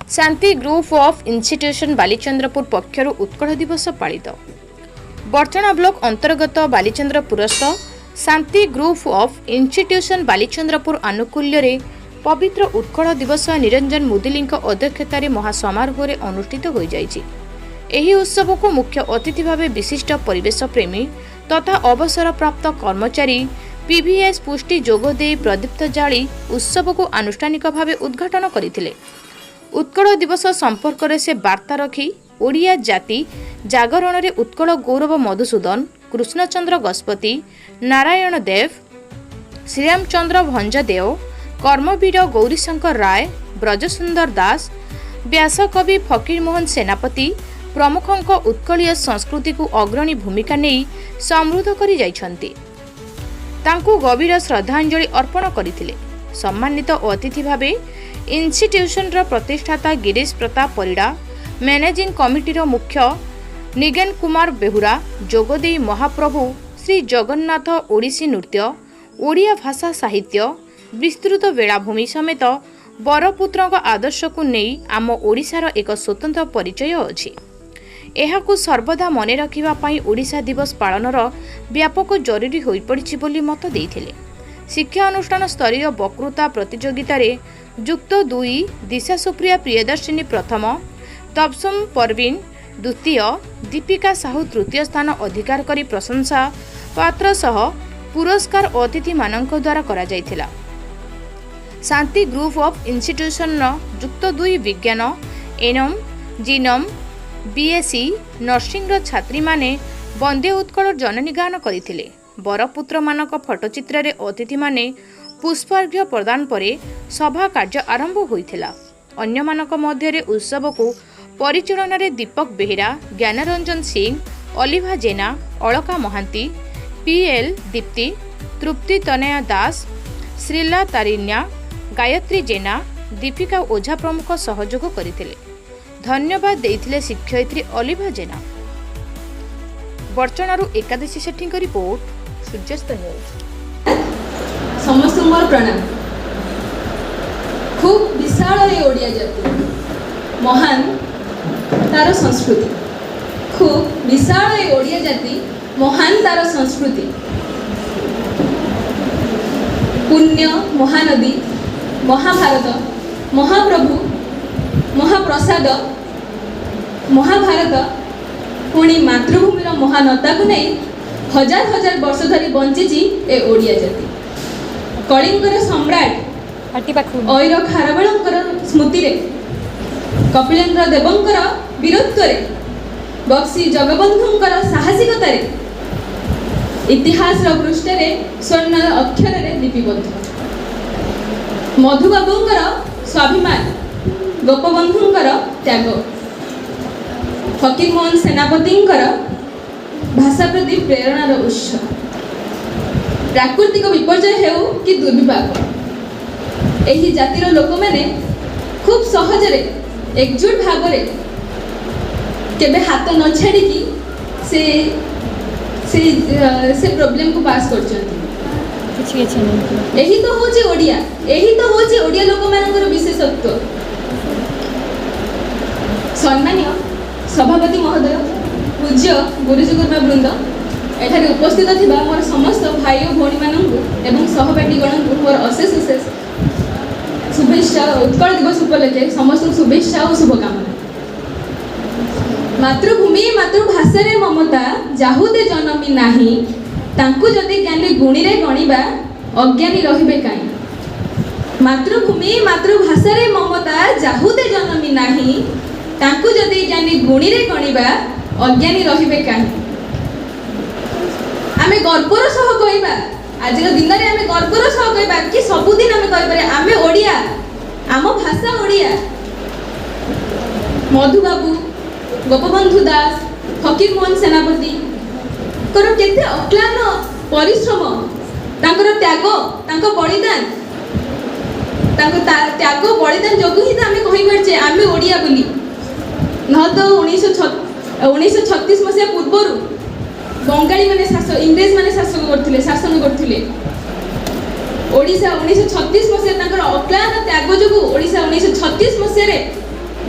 Shanti group of institution Balichandrapur पक्षर उत्कल दिवस पालित। Barchana block अंतर्गत बालीचंद्रपुरस्थ Shanti group of institution Balichandrapur आनुकूल्य रे पवित्र उत्कल दिवस निरंजन मुदुली अध्यक्षतार महासमारोह अनुष्ठित हो जाइछि। एही उत्सव को मुख्य अतिथि भाव विशिष्ट परिवेश प्रेमी तथा अवसर प्राप्त कर्मचारी पीवीएस पुष्टि जोगदे प्रदीप्त जाली उत्सव को आनुष्ठानिक भाव उद्घाटन करथिले। उत्कल दिवस संपर्क में से वार्ता रखी ओडिया जाति जागरण रे उत्कल गौरव मधुसूदन, कृष्णचंद्र गजपति, नारायण देव, श्रीरामचंद्र भंजदेव, कर्मवीर गौरीशंकर राय, ब्रजसुंदर दास, व्यासकवि फकीरमोहन सेनापति प्रमुखों उत्कलीय संस्कृति को अग्रणी भूमिका नहीं समृद्ध करी जाइछन्ति। तांकु गभीर श्रद्धांजलि अर्पण करथिले। सम्मानित अतिथि भावे इंस्टीट्यूशन प्रतिष्ठाता गिरीश प्रताप परिड़ा, मैनेजिंग कमिटीर मुख्य निगेन कुमार बेहुरा, जोगदेई महाप्रभु श्री जगन्नाथ ओडिसी नृत्य, ओडिया भाषा साहित्य, विस्तृत बेलाभूमि समेत बरपुत्र आदर्श को नहीं आम ओडिशार एक स्वतंत्र परिचय अछि। एहाकु सर्वदा मने रखिबा पई ओडिशा दिवस पालनर व्यापक जरूरी होई पड़िछि बोली मत देइथिले। शिक्षा अनुष्ठान स्तरीय वक्तृता प्रतियोगिता युक्त 2 दिशा सुप्रिया प्रियदर्शिनी प्रथम, तबसुम परवीन द्वितीय, दीपिका साहू तृतीय स्थान अधिकार करी प्रशंसा पात्र सह पुरस्कार अतिथि मानक द्वारा करा जायथिला। शांति ग्रुप ऑफ इंस्टीट्यूशन युक्त 2 विज्ञान एनम जीनम बीएससी नर्सिंग छात्री माने वंदे उत्कल जननी गान करथिले। बरपुत्र मानक फोटोचित्र रे अतिथि माने पुष्पार्घ्य प्रदान परे सभा कार्य आरंभ होइथिला। अन्य मानक मध्य रे उत्सव को परिचालन रे दीपक बेहेरा, ज्ञानरंजन सिंह, अलिभा जेना, अलका महांती, पीएल दीप्ति, तृप्ति तनया दास, श्रीला तारिण्या, गायत्री जेना, दीपिका ओझा प्रमुख सहयोग करथिले। धन्यवाद देइथिले शिक्षयित्री अलिभा जेना। बर्चणारू एकादशी सेटिंग रिपोर्ट, सूर्यास्त न्यूज। समस्त मोर प्रणाम। खूब विशाल ए ओडिया जाति, महान तार संस्कृति। खूब विशाल ए ओडिया जाति, महान तार संस्कृति। पुण्य महानदी, महाभारत, महाप्रभु, महाप्रसाद, महाभारत पुणी मातृभूमिर महानता को नहीं हजार हजार वर्ष धरी बंची ए ओडिया जाति। कलिंगर सम्राट ऐर खारवेलंकर स्मृति रे, कपिलेन्द्र देवंकर वीरत्व रे, बक्सी जगबंधुंकर साहसिकता रे, इतिहास पृष्ठ रे स्वर्ण अक्षर रे लिपिबद्ध। मधुबाबुंकर स्वाभिमान, गोपबंधुंकर त्याग, फकीरमोहन सेनापतिंकर भाषा प्रति प्रेरणार उत्स। प्राकृतिक विपर्यय हेउ कि दुर्विपाक, एही जातिर लोक मैंने खूब सहजरे एकजुट भाव रे केबे हाथ न छाड़ी से से से प्रॉब्लम को पास करछन्ती। एही तो होची ओडिया, एही तो होची ओडिया लोक मानकर विशेषत्व। सम्मानीय सभापति महोदय, पूज्य गुरुजी गुरुमा वृंद, एठारे उपस्थित थिबा मोर समस्त भाई और भौणी मानंकु एवं सहपाठी गणंकु मोर अशेष अशेष शुभेच्छा। उत्कल दिवस उपलक्षे समस्त शुभेच्छा और शुभकामना। मातृभूमि मातृभाषा रे ममता जाहुदे जनमी नाही, तांकु जदि ज्ञानी गुणी रे गणिबा अज्ञानी रहिबे काई। मातृभूमि मातृभाषा रे ममता जाहुदे जनमी नाही, तांकु जदि ज्ञानी गुणी रे गणिबा अज्ञानी रहिबे काई। आमे गर्वर सह कहबा, आज दिन रे आमे गर्वर सह कहबा कि सबुदिन आमे कहि पारे आमे ओडिया, आम भाषा ओडिया। मधुबाबू, गोपबंधु दास, फकीरमोहन सेनापति कर केते अक्लान परिश्रम, तांकर त्याग, तांको बलिदान, तांको त्याग बलिदान जोगु ही आमे कहि परछे आमे ओडिया बोली। न तो 1936 मसीहा पूर्वर बंगाली माने इंग्रेज माने शासन करथिले। ओडिशा 1936 मसीहा तांकर अक्लान त्याग जोगु ओडिशा 1936 मसीहा